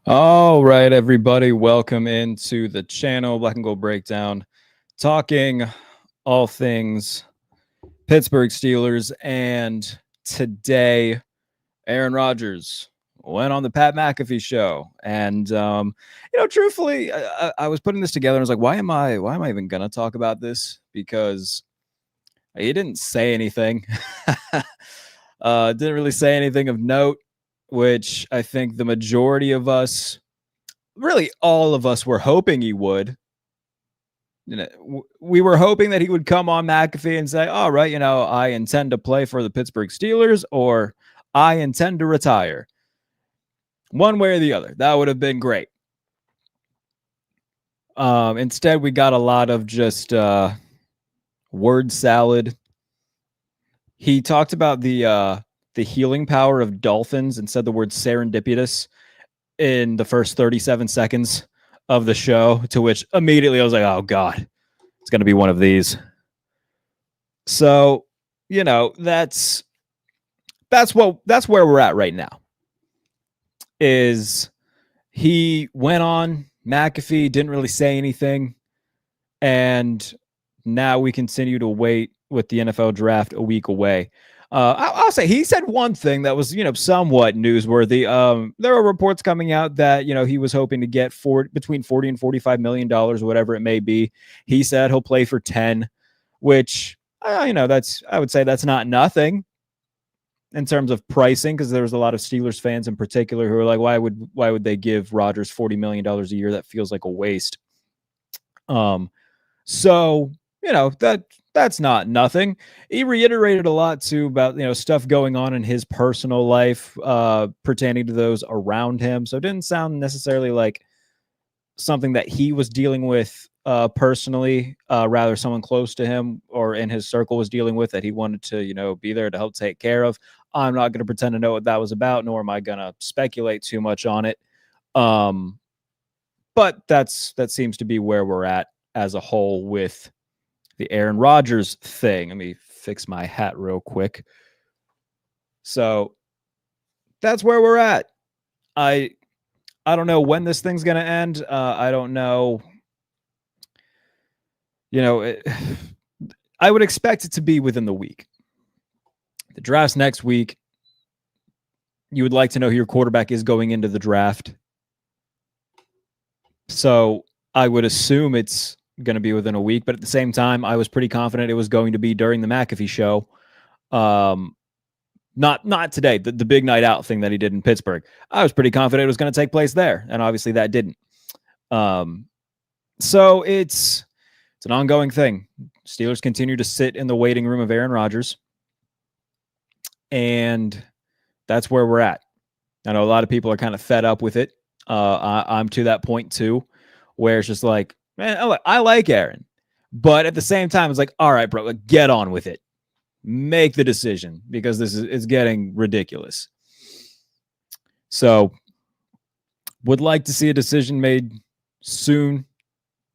All right, everybody, welcome into the channel, Black and Gold Breakdown, talking all things Pittsburgh Steelers. And today, Aaron Rodgers went on the Pat McAfee Show, and truthfully, I was putting this together, and I was like, why am I even gonna talk about this? Because he didn't say anything. Didn't really say anything of note, which I think the majority of us, really all of us, were hoping he would. We were hoping that he would come on McAfee and say, all right, I intend to play for the Pittsburgh Steelers, or I intend to retire. One way or the other. That would have been great. Instead, we got a lot of just word salad. He talked about the healing power of dolphins and said the word serendipitous in the first 37 seconds of the show, to which immediately I was like, oh God, it's going to be one of these. So, that's where we're at right now. Is he went on McAfee, didn't really say anything, and now we continue to wait with the NFL draft a week away. I'll say he said one thing that was, somewhat newsworthy. There are reports coming out that, he was hoping to get between $40 and $45 million, whatever it may be. He said he'll play for 10, which, I would say that's not nothing in terms of pricing, because there was a lot of Steelers fans in particular who were like, why would they give Rodgers $40 million a year? That feels like a waste. So, that's not nothing. He reiterated a lot too about, stuff going on in his personal life, pertaining to those around him. So it didn't sound necessarily like something that he was dealing with personally, rather someone close to him or in his circle was dealing with, that he wanted to, be there to help take care of. I'm not going to pretend to know what that was about, nor am I going to speculate too much on it. But that seems to be where we're at as a whole with the Aaron Rodgers thing. Let me fix my hat real quick. So that's where we're at. I don't know when this thing's going to end. I don't know. I would expect it to be within the week. The draft's next week. You would like to know who your quarterback is going into the draft. So I would assume it's going to be within a week, but at the same time, I was pretty confident it was going to be during the McAfee Show. Not today, the big night out thing that he did in Pittsburgh. I was pretty confident it was going to take place there, and obviously that didn't. So it's an ongoing thing. Steelers continue to sit in the waiting room of Aaron Rodgers, and that's where we're at. I know a lot of people are kind of fed up with it. I'm to that point too, where it's just like, man, I like Aaron, but at the same time, it's like, all right, bro, get on with it. Make the decision, because this is getting ridiculous. So would like to see a decision made soon.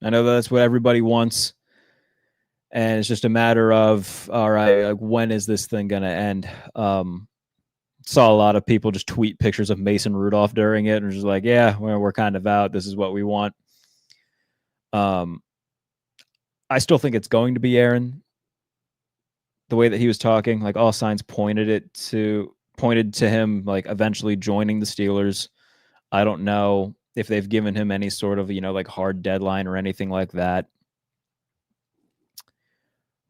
I know that's what everybody wants. And it's just a matter of, all right, like, when is this thing going to end? Saw a lot of people just tweet pictures of Mason Rudolph during it, and just like, yeah, we're kind of out. This is what we want. I still think it's going to be Aaron. The way that he was talking, like, all signs pointed to him like eventually joining the Steelers. I don't know if they've given him any sort of, like, hard deadline or anything like that.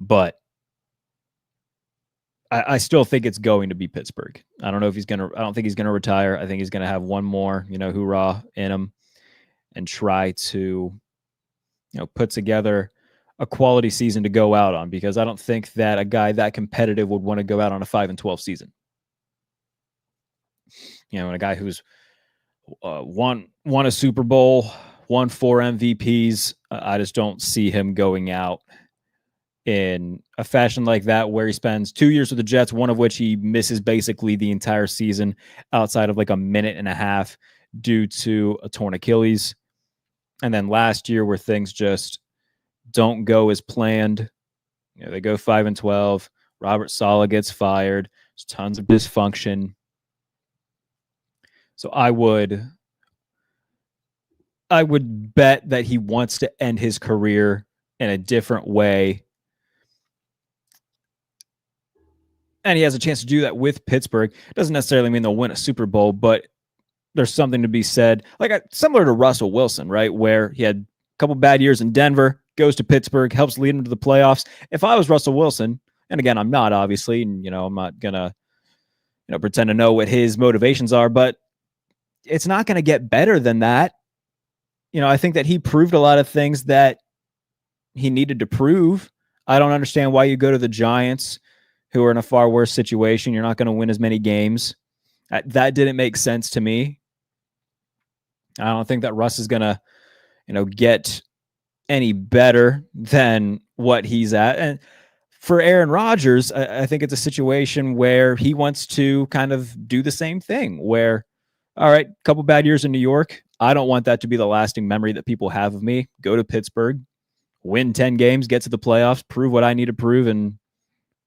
But I still think it's going to be Pittsburgh. I don't think he's gonna retire. I think he's gonna have one more, hoorah in him, and try to, put together a quality season to go out on, because I don't think that a guy that competitive would want to go out on a 5-12 season. And a guy who's won a Super Bowl, won 4 MVPs, I just don't see him going out in a fashion like that, where he spends 2 years with the Jets, one of which he misses basically the entire season outside of like a minute and a half due to a torn Achilles. And then last year, where things just don't go as planned. They go 5-12. Robert Saleh gets fired. There's tons of dysfunction. So I would I would bet that he wants to end his career in a different way. And he has a chance to do that with Pittsburgh. Doesn't necessarily mean they'll win a Super Bowl, but there's something to be said. Like similar to Russell Wilson, right? Where he had a couple bad years in Denver, goes to Pittsburgh, helps lead him to the playoffs. If I was Russell Wilson, and again, I'm not obviously, and I'm not gonna, pretend to know what his motivations are, but it's not going to get better than that. I think that he proved a lot of things that he needed to prove. I don't understand why you go to the Giants, who are in a far worse situation. You're not going to win as many games. That didn't make sense to me. I don't think that Russ is going to, get any better than what he's at. And for Aaron Rodgers, I think it's a situation where he wants to kind of do the same thing where, all right, a couple bad years in New York. I don't want that to be the lasting memory that people have of me. Go to Pittsburgh, win 10 games, get to the playoffs, prove what I need to prove, and,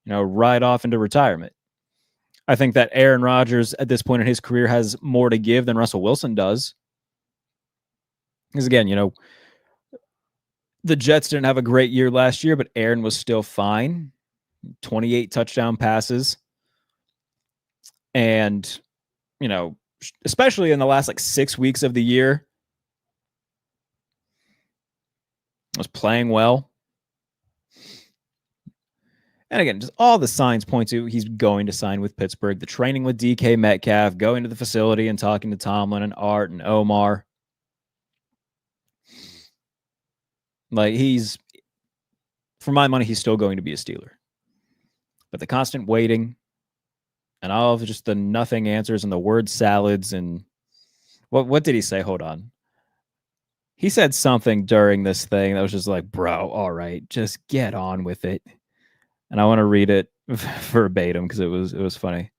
ride off into retirement. I think that Aaron Rodgers at this point in his career has more to give than Russell Wilson does. Because again, the Jets didn't have a great year last year, but Aaron was still fine. 28 touchdown passes. And, especially in the last 6 weeks of the year, was playing well. And again, just all the signs point to he's going to sign with Pittsburgh. The training with DK Metcalf, going to the facility and talking to Tomlin and Art and Omar. For my money, he's still going to be a Steeler. But the constant waiting and all of just the nothing answers and the word salads and what did he say? Hold on. He said something during this thing that was just like, bro, all right, just get on with it. And I want to read it verbatim because it was funny.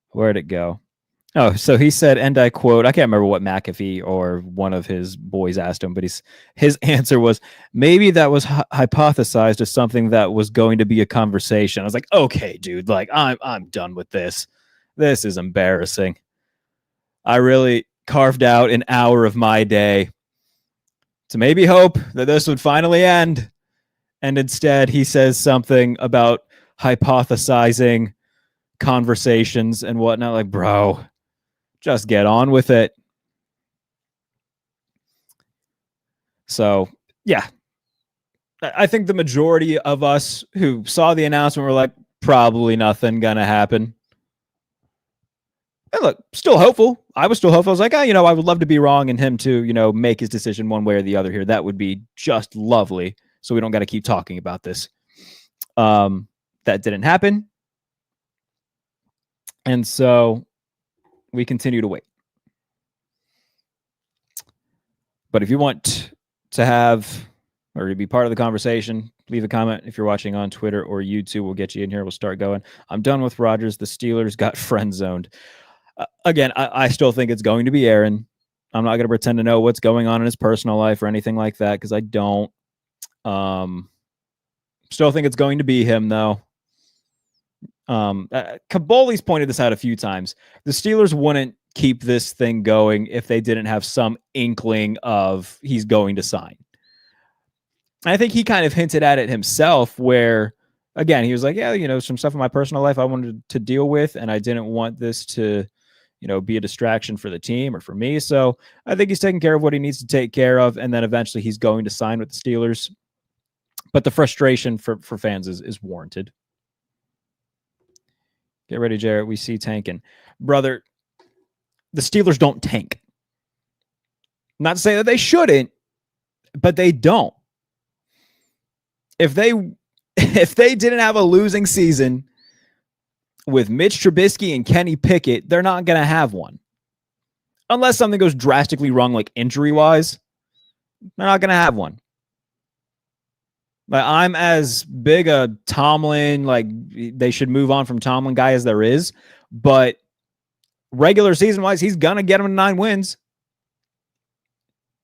Where'd it go? Oh, so he said, and I quote, I can't remember what McAfee or one of his boys asked him, but his answer was, maybe that was hypothesized as something that was going to be a conversation. I was like, okay, dude, I'm done with this. This is embarrassing. I really carved out an hour of my day to maybe hope that this would finally end. And instead, he says something about hypothesizing conversations and whatnot. Like, bro, just get on with it. So, yeah. I think the majority of us who saw the announcement were like, probably nothing going to happen. And look, still hopeful. I was still hopeful. I was like, I would love to be wrong and him to, make his decision one way or the other here. That would be just lovely. So we don't got to keep talking about this. That didn't happen. And so we continue to wait. But if you want to have or to be part of the conversation, leave a comment. If you're watching on Twitter or YouTube, we'll get you in here. We'll start going. I'm done with Rodgers. The Steelers got friend zoned. Again, I still think it's going to be Aaron. I'm not going to pretend to know what's going on in his personal life or anything like that because I don't. Still think it's going to be him, though. Kaboli's pointed this out a few times. The Steelers wouldn't keep this thing going if they didn't have some inkling of he's going to sign. I think he kind of hinted at it himself where, again, he was like, yeah, some stuff in my personal life I wanted to deal with, and I didn't want this to, be a distraction for the team or for me. So I think he's taking care of what he needs to take care of, and then eventually he's going to sign with the Steelers. But the frustration for fans is warranted. Get ready, Jarrett. We see tanking. Brother, the Steelers don't tank. Not to say that they shouldn't, but they don't. If they didn't have a losing season with Mitch Trubisky and Kenny Pickett, they're not going to have one. Unless something goes drastically wrong, like injury-wise, they're not going to have one. Like, I'm as big a Tomlin, like they should move on from Tomlin guy as there is, but regular season-wise, he's going to get them to 9 wins.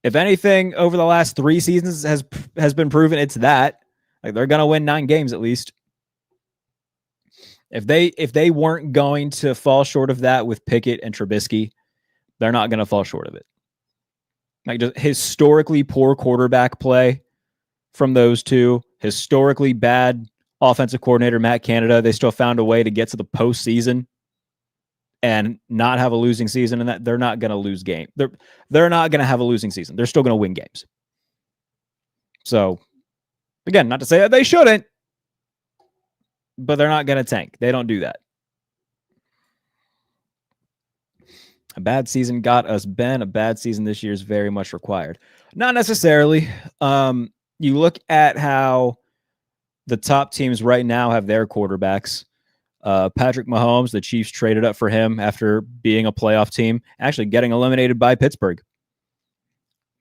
If anything, over the last 3 seasons has been proven, it's that. Like, they're going to win 9 games at least. If they weren't going to fall short of that with Pickett and Trubisky, they're not going to fall short of it. Like just historically poor quarterback play from those two, historically bad offensive coordinator Matt Canada. They still found a way to get to the postseason and not have a losing season, and that they're not going to lose game. They're not going to have a losing season. They're still going to win games. So, again, not to say that they shouldn't, but they're not going to tank. They don't do that. A bad season got us Ben. A bad season this year is very much required. Not necessarily. You look at how the top teams right now have their quarterbacks. Patrick Mahomes, the Chiefs traded up for him after being a playoff team, actually getting eliminated by Pittsburgh.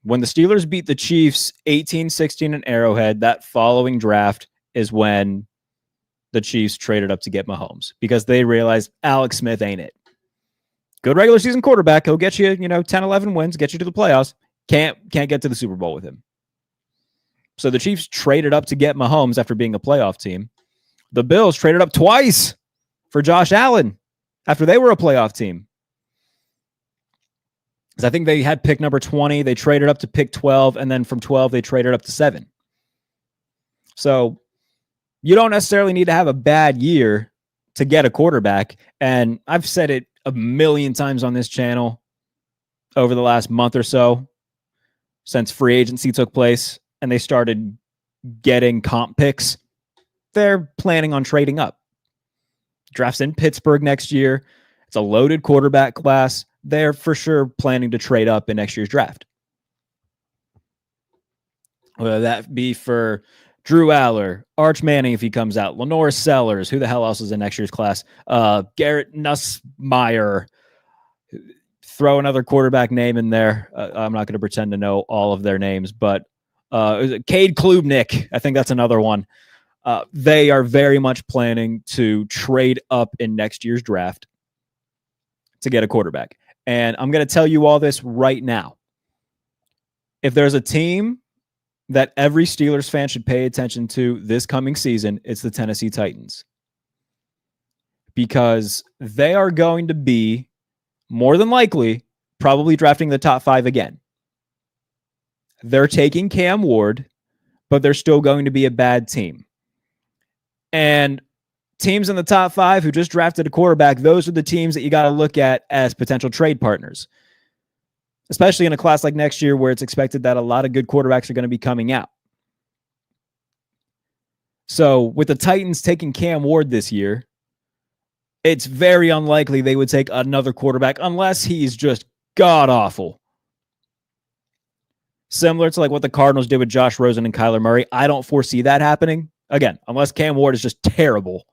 When the Steelers beat the Chiefs 18-16 in Arrowhead, that following draft is when the Chiefs traded up to get Mahomes because they realized Alex Smith ain't it. Good regular season quarterback. He'll get you, 10, 11 wins, get you to the playoffs. Can't get to the Super Bowl with him. So the Chiefs traded up to get Mahomes after being a playoff team. The Bills traded up twice for Josh Allen after they were a playoff team. Because I think they had pick number 20. They traded up to pick 12. And then from 12, they traded up to 7. So you don't necessarily need to have a bad year to get a quarterback. And I've said it a million times on this channel over the last month or so since free agency took place and they started getting comp picks. They're planning on trading up. Drafts in Pittsburgh next year. It's a loaded quarterback class. They're for sure planning to trade up in next year's draft. Whether that be for Drew Aller, Arch Manning if he comes out, Lenore Sellers, who the hell else is in next year's class? Garrett Nussmeier. Throw another quarterback name in there. I'm not going to pretend to know all of their names, but Cade Klubnik, I think that's another one. They are very much planning to trade up in next year's draft to get a quarterback. And I'm going to tell you all this right now. If there's a team that every Steelers fan should pay attention to this coming season, it's the Tennessee Titans. Because they are going to be, more than likely, probably drafting the top 5 again. They're taking Cam Ward, but they're still going to be a bad team. And teams in the top 5 who just drafted a quarterback, those are the teams that you got to look at as potential trade partners. Especially in a class like next year where it's expected that a lot of good quarterbacks are going to be coming out. So with the Titans taking Cam Ward this year, it's very unlikely they would take another quarterback unless he's just god-awful. Similar to like what the Cardinals did with Josh Rosen and Kyler Murray. I don't foresee that happening. Again, unless Cam Ward is just terrible.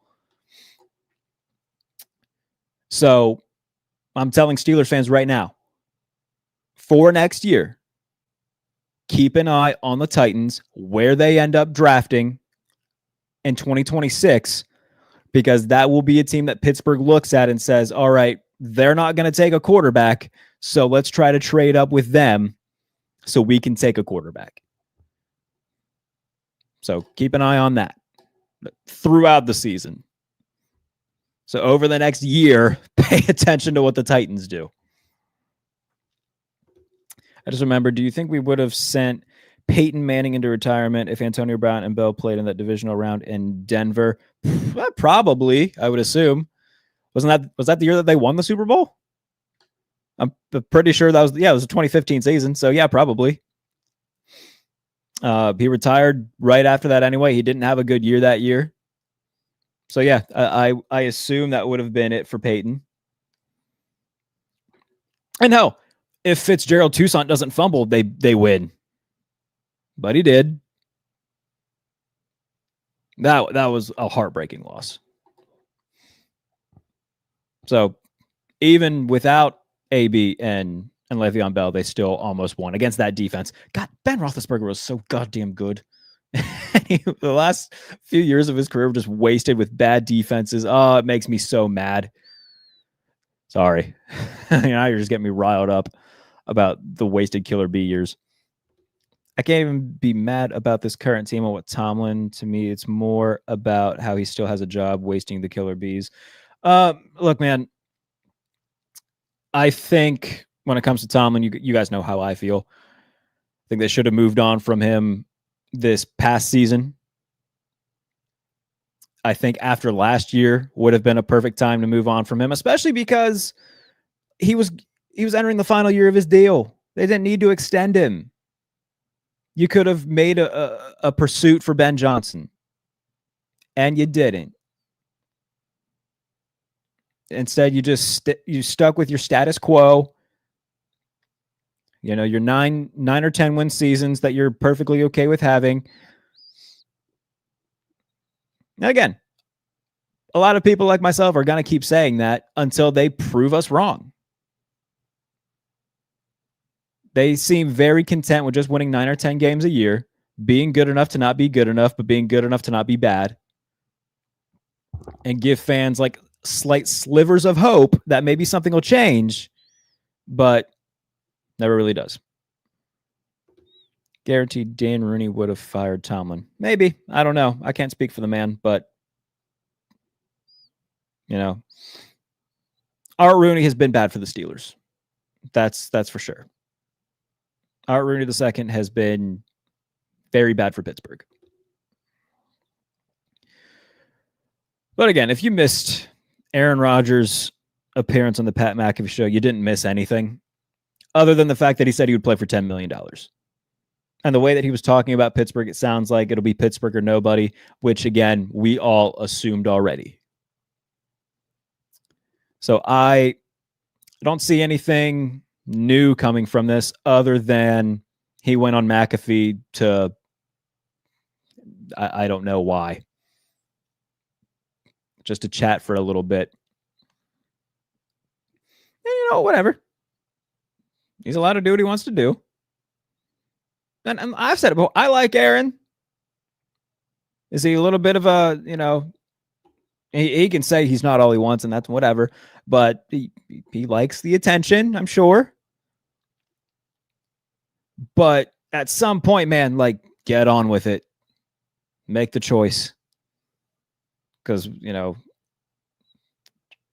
So I'm telling Steelers fans right now, for next year, keep an eye on the Titans, where they end up drafting in 2026, because that will be a team that Pittsburgh looks at and says, all right, they're not going to take a quarterback, so let's try to trade up with them so we can take a quarterback. So keep an eye on that throughout the season. So over the next year, pay attention to what the Titans do. I just remember, do you think we would have sent Peyton Manning into retirement if Antonio Brown and Bell played in that divisional round in Denver? Probably, I would assume. Was that the year that they won the Super Bowl? I'm pretty sure that was, it was a 2015 season. So yeah, probably. He retired right after that anyway. He didn't have a good year that year. So yeah, I assume that would have been it for Peyton. And hell, if Fitzgerald Toussaint doesn't fumble, they win. But he did. That was a heartbreaking loss. So even without AB and Le'Veon Bell, they still almost won against that defense. God, Ben Roethlisberger was so goddamn good. The last few years of his career were just wasted with bad defenses. Oh, it makes me so mad. Sorry. Now you're just getting me riled up about the wasted Killer B years. I can't even be mad about this current team or what Tomlin. To me, it's more about how he still has a job wasting the Killer Bees. Look, man, I think when it comes to Tomlin, you guys know how I feel. think they should have moved on from him this past season. I think after last year would have been a perfect time to move on from him, especially because he was entering the final year of his deal. They didn't need to extend him. You could have made a pursuit for Ben Johnson, and you didn't. Instead, you stuck with your status quo. You know, your 9 or 10 win seasons that you're perfectly okay with having. Now, again, a lot of people like myself are going to keep saying that until they prove us wrong. They seem very content with just winning 9 or 10 games a year, being good enough to not be good enough, but being good enough to not be bad, and give fans like slight slivers of hope that maybe something will change, but never really does. Guaranteed Dan Rooney would have fired Tomlin. Maybe. I don't know. I can't speak for the man, but you know, Art Rooney has been bad for the Steelers. That's for sure. Art Rooney II has been very bad for Pittsburgh. But again, if you missed Aaron Rodgers' appearance on the Pat McAfee Show, you didn't miss anything other than the fact that he said he would play for $10 million. And the way that he was talking about Pittsburgh, it sounds like it'll be Pittsburgh or nobody, which, again, we all assumed already. So I don't see anything new coming from this other than he went on McAfee to, I don't know why, just to chat for a little bit. And, you know, whatever. He's allowed to do what he wants to do. And I've said it before, I like Aaron. Is he a little bit of a, you know, he can say he's not all he wants and that's whatever, but he likes the attention, I'm sure. But at some point, man, like, get on with it. Make the choice. Because, you know,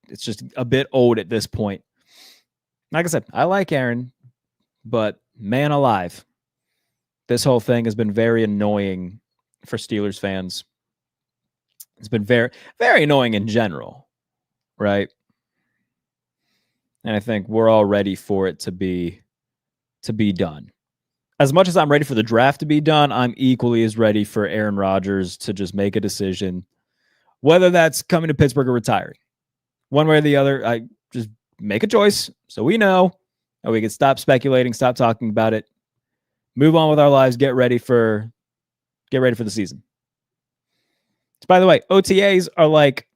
it's just a bit old at this point. Like I said, I like Aaron, but man alive, this whole thing has been very annoying for Steelers fans. It's been very, very annoying in general, right? And I think we're all ready for it to be done. As much as I'm ready for the draft to be done, I'm equally as ready for Aaron Rodgers to just make a decision, whether that's coming to Pittsburgh or retiring. One way or the other, I just make a choice so we know, and we can stop speculating, stop talking about it, move on with our lives, get ready for the season. By the way, OTAs are like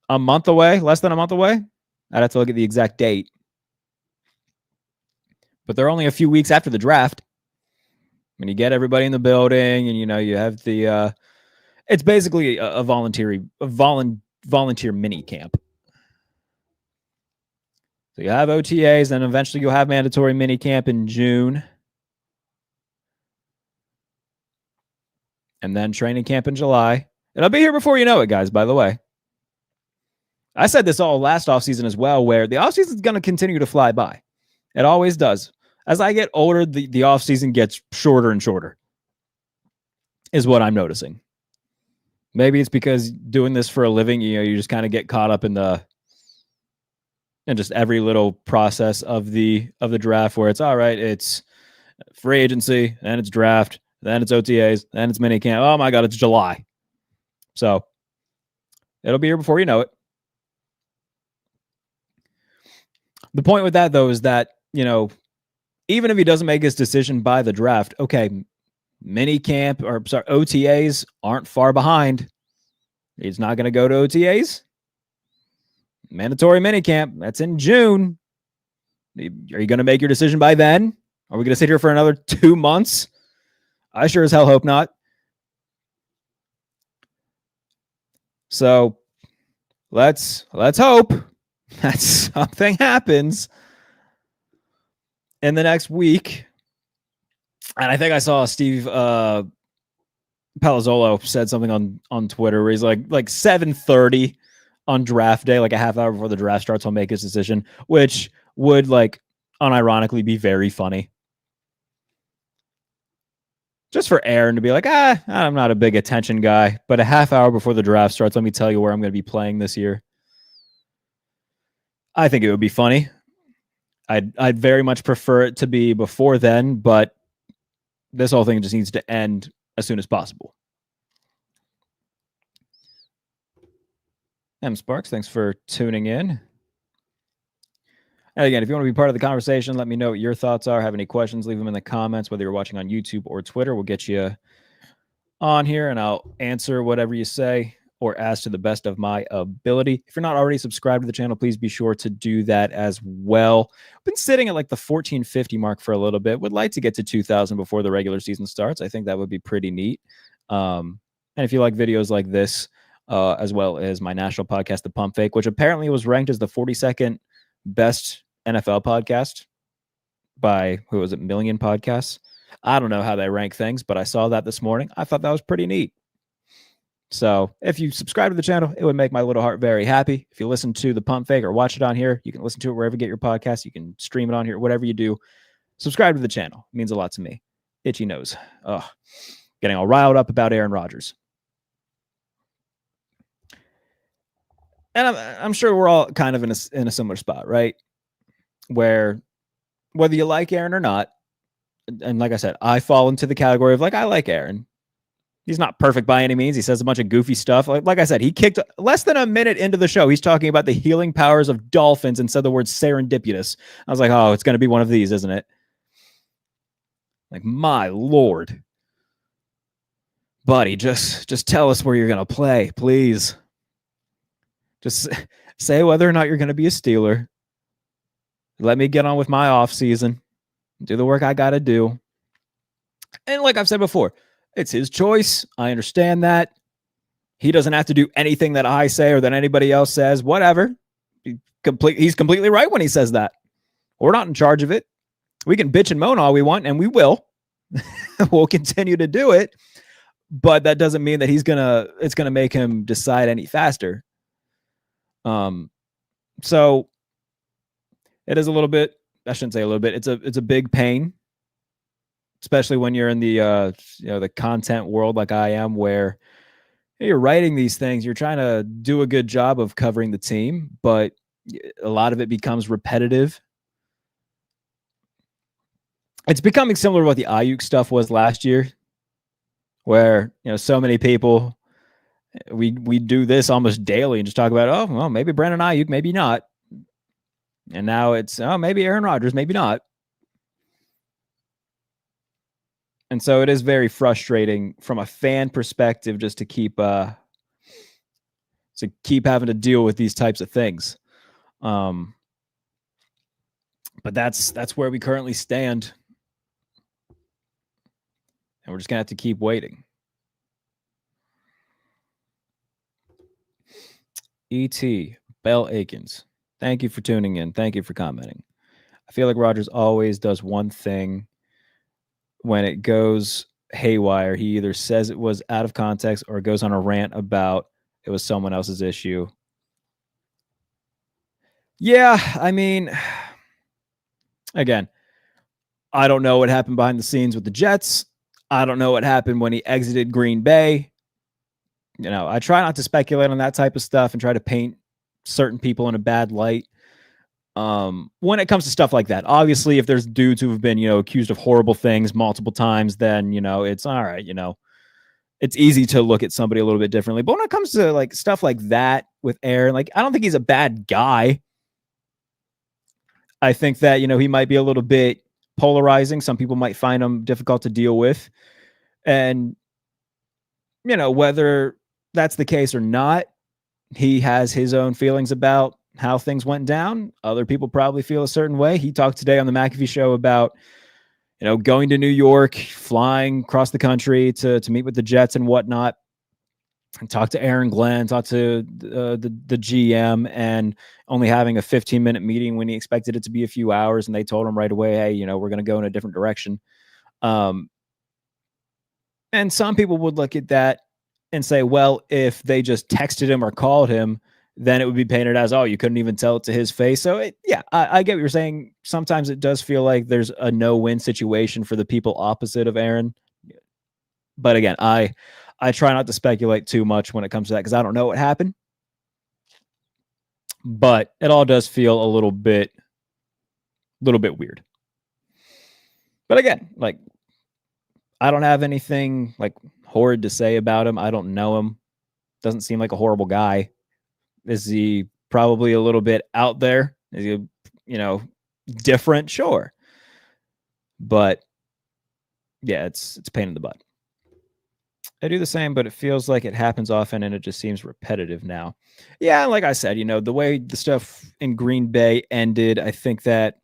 a month away, less than a month away. I'd have to look at the exact date. But they're only a few weeks after the draft. When you get everybody in the building and, you know, you have the it's basically a volunteer mini camp. So you have OTAs, and eventually you'll have mandatory mini camp in June. And then training camp in July. And I'll be here before you know it, guys, by the way. I said this all last offseason as well, where the offseason is going to continue to fly by. It always does. As I get older, the offseason gets shorter and shorter, is what I'm noticing. Maybe it's because doing this for a living, you know, you just kind of get caught up in just every little process of the draft, where it's all right, it's free agency, then it's draft, then it's OTAs, then it's minicamp. Oh my God, it's July. So it'll be here before you know it. The point with that, though, is that, you know, even if he doesn't make his decision by the draft, okay, OTAs aren't far behind. He's not going to go to OTAs. Mandatory minicamp, that's in June. Are you going to make your decision by then? Are we going to sit here for another 2 months? I sure as hell hope not. So let's hope that something happens in the next week. And I think I saw Steve Palazzolo said something on Twitter where he's like 7:30 on draft day, like a half hour before the draft starts, he'll make his decision, which would, like, unironically be very funny. just for Aaron to be like, I'm not a big attention guy, but a half hour before the draft starts, let me tell you where I'm going to be playing this year. I think it would be funny. I'd very much prefer it to be before then, but this whole thing just needs to end as soon as possible. M. Sparks, thanks for tuning in. And again, if you want to be part of the conversation, let me know what your thoughts are. Have any questions, leave them in the comments, whether you're watching on YouTube or Twitter. We'll get you on here and I'll answer whatever you say or ask to the best of my ability. If you're not already subscribed to the channel, please be sure to do that as well. I've been sitting at like the 1450 mark for a little bit. Would like to get to 2,000 before the regular season starts. I think that would be pretty neat. And if you like videos like this, as well as my national podcast, The Pump Fake, which apparently was ranked as the 42nd best NFL podcast by, who was it, Million Podcasts. I don't know how they rank things, but I saw that this morning. I thought that was pretty neat. So if you subscribe to the channel, it would make my little heart very happy. If you listen to The Pump Fake or watch it on here, you can listen to it wherever you get your podcast. You can stream it on here, whatever you do. Subscribe to the channel. It means a lot to me. Itchy nose. Getting all riled up about Aaron Rodgers. And I'm sure we're all kind of in a similar spot, right? Where whether you like Aaron or not, and like I said, I fall into the category of like, I like Aaron. He's not perfect by any means. He says a bunch of goofy stuff. Like I said, he kicked less than a minute into the show. He's talking about the healing powers of dolphins and said the word serendipitous. I was like, oh, it's going to be one of these, isn't it? Like, my Lord. Buddy, just tell us where you're going to play, please. Just say whether or not you're going to be a Steeler. Let me get on with my off season. Do the work I got to do. And like I've said before, it's his choice. I understand that. He doesn't have to do anything that I say or that anybody else says. Whatever. He's completely right when he says that. We're not in charge of it. We can bitch and moan all we want, and we will. We'll continue to do it. But that doesn't mean that it's gonna make him decide any faster. So it is a little bit, I shouldn't say a little bit, it's a big pain, especially when you're in the the content world like I am, where you're writing these things, you're trying to do a good job of covering the team, but a lot of it becomes repetitive. It's becoming similar to what the Ayuk stuff was last year, where so many people, we do this almost daily and just talk about, oh, well, maybe Brandon Ayuk, maybe not. And now it's, oh, maybe Aaron Rodgers, maybe not. And so it is very frustrating from a fan perspective just to keep having to deal with these types of things. But that's where we currently stand. And we're just going to have to keep waiting. E.T. Bell Akins, thank you for tuning in. Thank you for commenting. I feel like Rodgers always does one thing when it goes haywire. He either says it was out of context or goes on a rant about it was someone else's issue. Yeah, I mean, again, I don't know what happened behind the scenes with the Jets. I don't know what happened when he exited Green Bay. I try not to speculate on that type of stuff and try to paint certain people in a bad light. When it comes to stuff like that, obviously, if there's dudes who have been, accused of horrible things multiple times, then, it's all right. It's easy to look at somebody a little bit differently. But when it comes to like stuff like that with Aaron, like, I don't think he's a bad guy. I think that, he might be a little bit polarizing. Some people might find him difficult to deal with. And, whether that's the case or not, he has his own feelings about how things went down. Other people probably feel a certain way. He talked today on the McAfee Show about, going to New York, flying across the country to meet with the Jets and whatnot, and talk to Aaron Glenn, talk to the GM, and only having a 15-minute meeting when he expected it to be a few hours. And they told him right away, hey, we're going to go in a different direction. And some people would look at that and say, well, if they just texted him or called him, then it would be painted as, oh, you couldn't even tell it to his face. So I get what you're saying. Sometimes it does feel like there's a no-win situation for the people opposite of Aaron. But again, I try not to speculate too much when it comes to that because I don't know what happened. But it all does feel a little bit weird. But again, like, I don't have anything like horrid to say about him. I don't know him. Doesn't seem like a horrible guy. Is he probably a little bit out there? Is he, different? Sure. But yeah, it's a pain in the butt. I do the same, but it feels like it happens often and it just seems repetitive now. Yeah, like I said, the way the stuff in Green Bay ended, I think that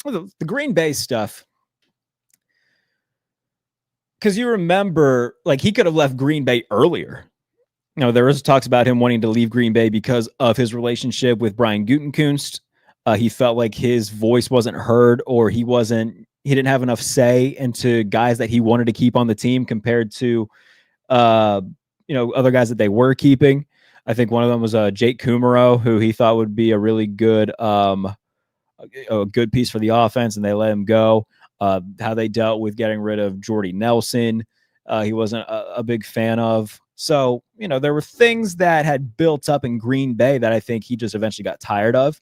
the Green Bay stuff, because you remember, like, he could have left Green Bay earlier. There was talks about him wanting to leave Green Bay because of his relationship with Brian Gutekunst. He felt like his voice wasn't heard, or he didn't have enough say into guys that he wanted to keep on the team compared to other guys that they were keeping. I think one of them was Jake Kumaro, who he thought would be a really good piece for the offense, and they let him go. How they dealt with getting rid of Jordy Nelson, he wasn't a big fan of. So, there were things that had built up in Green Bay that I think he just eventually got tired of.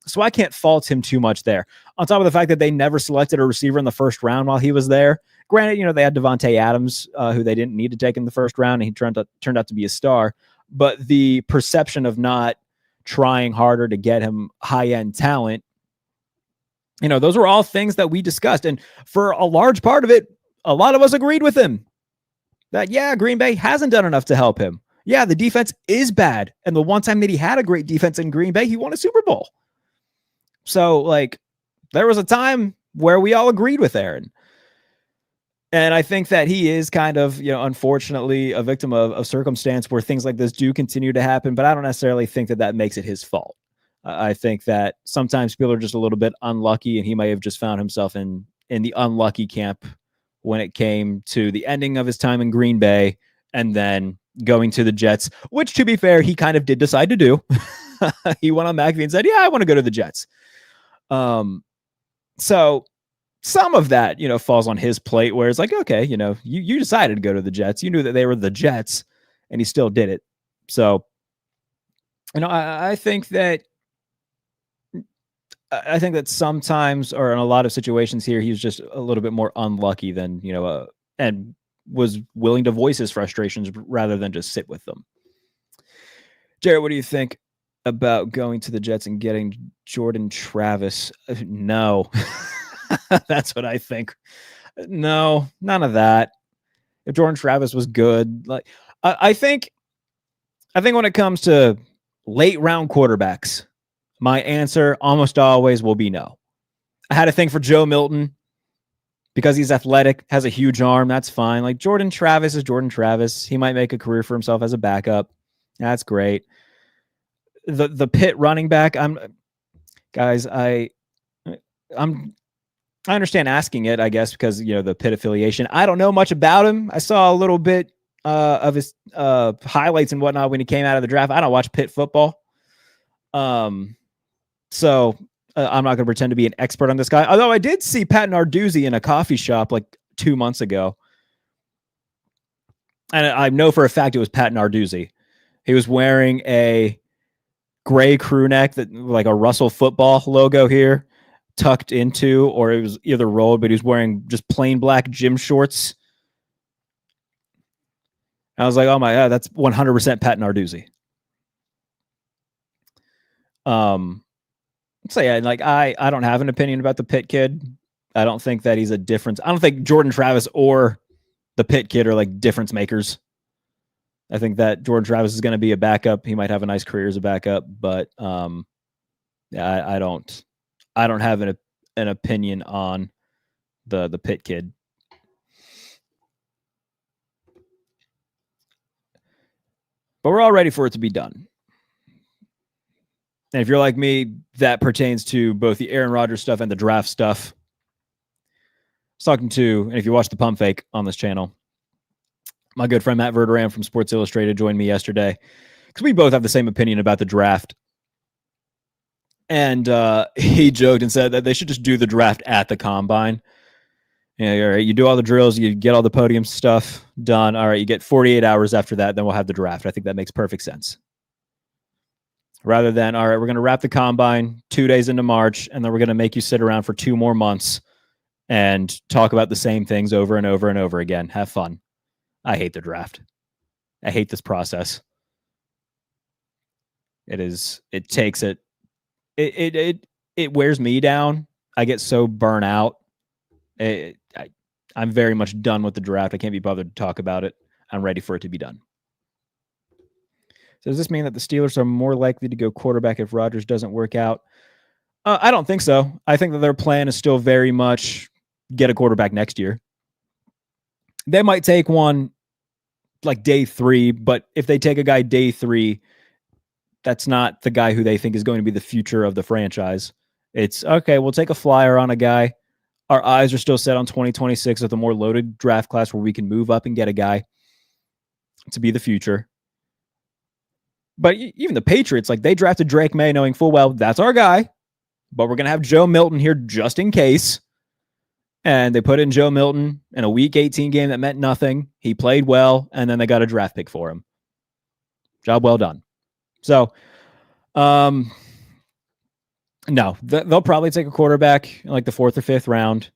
So I can't fault him too much there. On top of the fact that they never selected a receiver in the first round while he was there. Granted, they had Devontae Adams, who they didn't need to take in the first round, and he turned out to be a star. But the perception of not trying harder to get him high-end talent, those were all things that we discussed. And for a large part of it, a lot of us agreed with him. That, yeah, Green Bay hasn't done enough to help him. Yeah, the defense is bad. And the one time that he had a great defense in Green Bay, he won a Super Bowl. So, like, there was a time where we all agreed with Aaron. And I think that he is kind of, unfortunately a victim of circumstance where things like this do continue to happen. But I don't necessarily think that makes it his fault. I think that sometimes people are just a little bit unlucky, and he may have just found himself in the unlucky camp when it came to the ending of his time in Green Bay and then going to the Jets, which, to be fair, he kind of did decide to do. He went on McAfee and said, yeah, I want to go to the Jets. So some of that, falls on his plate where it's like, okay, you decided to go to the Jets. You knew that they were the Jets, and he still did it. So, I think that sometimes, or in a lot of situations here, he was just a little bit more unlucky than, and was willing to voice his frustrations rather than just sit with them. Jarrett, what do you think about going to the Jets and getting Jordan Travis? No. That's what I think. No, none of that. If Jordan Travis was good, like I think when it comes to late round quarterbacks, my answer almost always will be no. I had a thing for Joe Milton because he's athletic, has a huge arm. That's fine. Like, Jordan Travis is Jordan Travis. He might make a career for himself as a backup. That's great. The Pitt running back, I understand asking it, I guess, because, the Pitt affiliation. I don't know much about him. I saw a little bit of his highlights and whatnot when he came out of the draft. I don't watch Pitt football. So I'm not going to pretend to be an expert on this guy. Although I did see Pat Narduzzi in a coffee shop like 2 months ago. And I know for a fact it was Pat Narduzzi. He was wearing a gray crew neck that like a Russell football logo here tucked into, or it was either rolled, but he was wearing just plain black gym shorts. I was like, oh my God, that's 100% Pat Narduzzi. So yeah, like I don't have an opinion about the Pitt kid. I don't think that he's a difference. I don't think Jordan Travis or the Pitt kid are like difference makers. I think that Jordan Travis is going to be a backup. He might have a nice career as a backup, but yeah, I don't have an opinion on the Pitt kid. But we're all ready for it to be done. And if you're like me, that pertains to both the Aaron Rodgers stuff and the draft stuff. I was talking to, and if you watch the Pump Fake on this channel, my good friend Matt Verderam from Sports Illustrated joined me yesterday because we both have the same opinion about the draft. And he joked and said that they should just do the draft at the combine All right, you do all the drills, you get all the podium stuff done. All right, you get 48 hours after that, then we'll have the draft. I think that makes perfect sense. Rather than, all right, we're going to wrap the combine 2 days into March, and then we're going to make you sit around for 2 more months and talk about the same things over and over and over again. Have fun. I hate the draft. I hate this process. It takes it wears me down. I get so burnt out. I'm very much done with the draft. I can't be bothered to talk about it. I'm ready for it to be done. So does this mean that the Steelers are more likely to go quarterback if Rodgers doesn't work out? I don't think so. I think that their plan is still very much get a quarterback next year. They might take one like day 3, but if they take a guy day 3, that's not the guy who they think is going to be the future of the franchise. It's, okay, we'll take a flyer on a guy. Our eyes are still set on 2026 with a more loaded draft class where we can move up and get a guy to be the future. But even the Patriots, like, they drafted Drake May knowing full well that's our guy, but we're going to have Joe Milton here just in case. And they put in Joe Milton in a Week 18 game that meant nothing. He played well, and then they got a draft pick for him. Job well done. So, no, they'll probably take a quarterback in like the 4th or 5th round.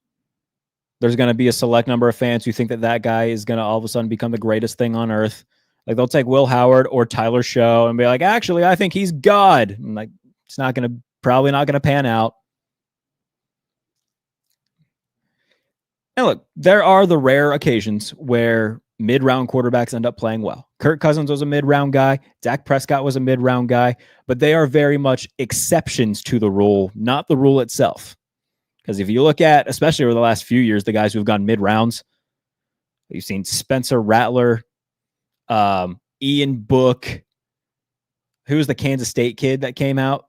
There's going to be a select number of fans who think that that guy is going to all of a sudden become the greatest thing on earth. Like, they'll take Will Howard or Tyler Show and be like, actually, I think he's God. And like, it's probably not going to pan out. And look, there are the rare occasions where mid-round quarterbacks end up playing well. Kirk Cousins was a mid-round guy. Dak Prescott was a mid-round guy. But they are very much exceptions to the rule, not the rule itself. Because if you look at, especially over the last few years, the guys who've gone mid-rounds, you've seen Spencer Rattler, Ian Book. Who's the Kansas State kid that came out?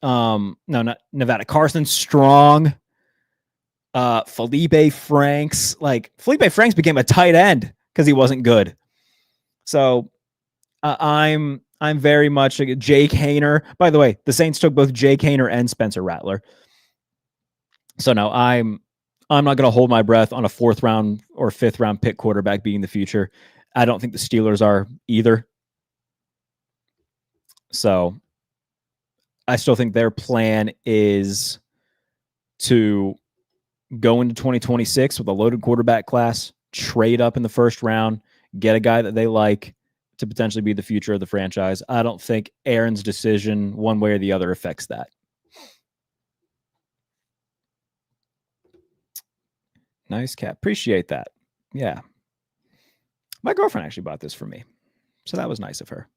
No, not Nevada. Carson Strong. Felipe Franks. Like, Felipe Franks became a tight end because he wasn't good. So I'm very much Jake Haener. By the way, the Saints took both Jake Haener and Spencer Rattler. So no, I'm not going to hold my breath on a 4th round or 5th round pick quarterback being the future. I don't think the Steelers are either. So I still think their plan is to go into 2026 with a loaded quarterback class, trade up in the 1st round, get a guy that they like to potentially be the future of the franchise. I don't think Aaron's decision one way or the other affects that. Nice cap. Appreciate that. Yeah. My girlfriend actually bought this for me, so that was nice of her.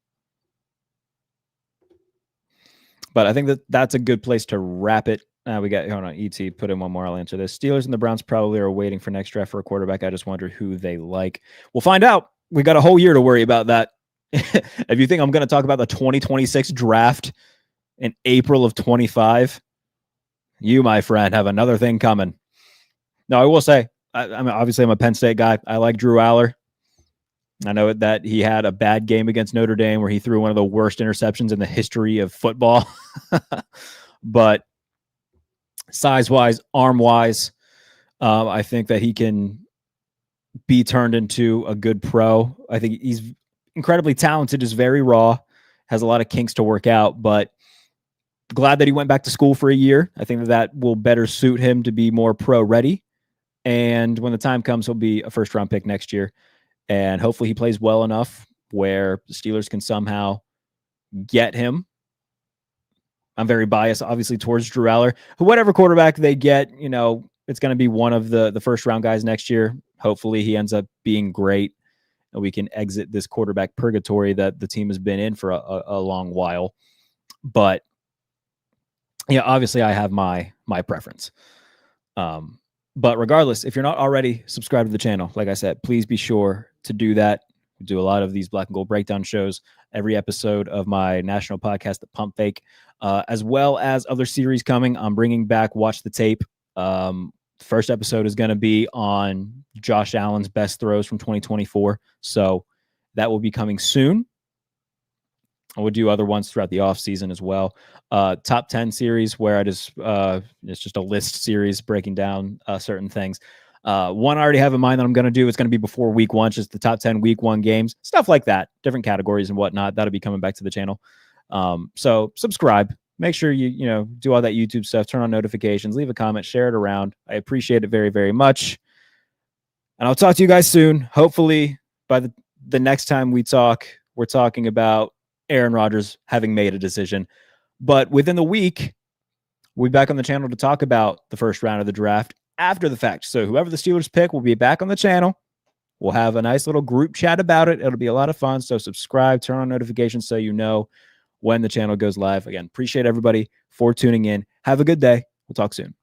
But I think that that's a good place to wrap it. We got, hold on, ET, put in one more. I'll answer this. Steelers and the Browns probably are waiting for next draft for a quarterback. I just wonder who they like. We'll find out. We got a whole year to worry about that. If you think I'm going to talk about the 2026 draft in April of 25, you, my friend, have another thing coming. Now, I will say, I'm a Penn State guy. I like Drew Aller. I know that he had a bad game against Notre Dame where he threw one of the worst interceptions in the history of football. But size-wise, arm-wise, I think that he can be turned into a good pro. I think he's incredibly talented, is very raw, has a lot of kinks to work out, but glad that he went back to school for a year. I think that will better suit him to be more pro-ready. And when the time comes, he'll be a 1st-round pick next year. And hopefully he plays well enough where the Steelers can somehow get him. I'm very biased, obviously, towards Drew Aller. Whatever quarterback they get, it's going to be one of the 1st-round guys next year. Hopefully he ends up being great, and we can exit this quarterback purgatory that the team has been in for a long while. But, obviously I have my preference. But regardless, if you're not already subscribed to the channel, like I said, please be sure to do that. We do a lot of these Black and Gold breakdown shows, every episode of my national podcast, The Pump Fake, as well as other series coming. I'm bringing back Watch the Tape. The first episode is going to be on Josh Allen's best throws from 2024. So that will be coming soon. I will do other ones throughout the off season as well. Top 10 series where I just, it's just a list series breaking down certain things. One I already have in mind that I'm going to do. It's going to be before week 1, just the top 10 week 1 games, stuff like that, different categories and whatnot. That'll be coming back to the channel. So subscribe, make sure you do all that YouTube stuff, turn on notifications, leave a comment, share it around. I appreciate it very, very much. And I'll talk to you guys soon. Hopefully by the next time we talk, we're talking about Aaron Rodgers having made a decision. But within the week, we'll be back on the channel to talk about the first round of the draft after the fact. So whoever the Steelers pick will be back on the channel. We'll have a nice little group chat about it. It'll be a lot of fun. So subscribe, turn on notifications so you know when the channel goes live. Again, appreciate everybody for tuning in. Have a good day. We'll talk soon.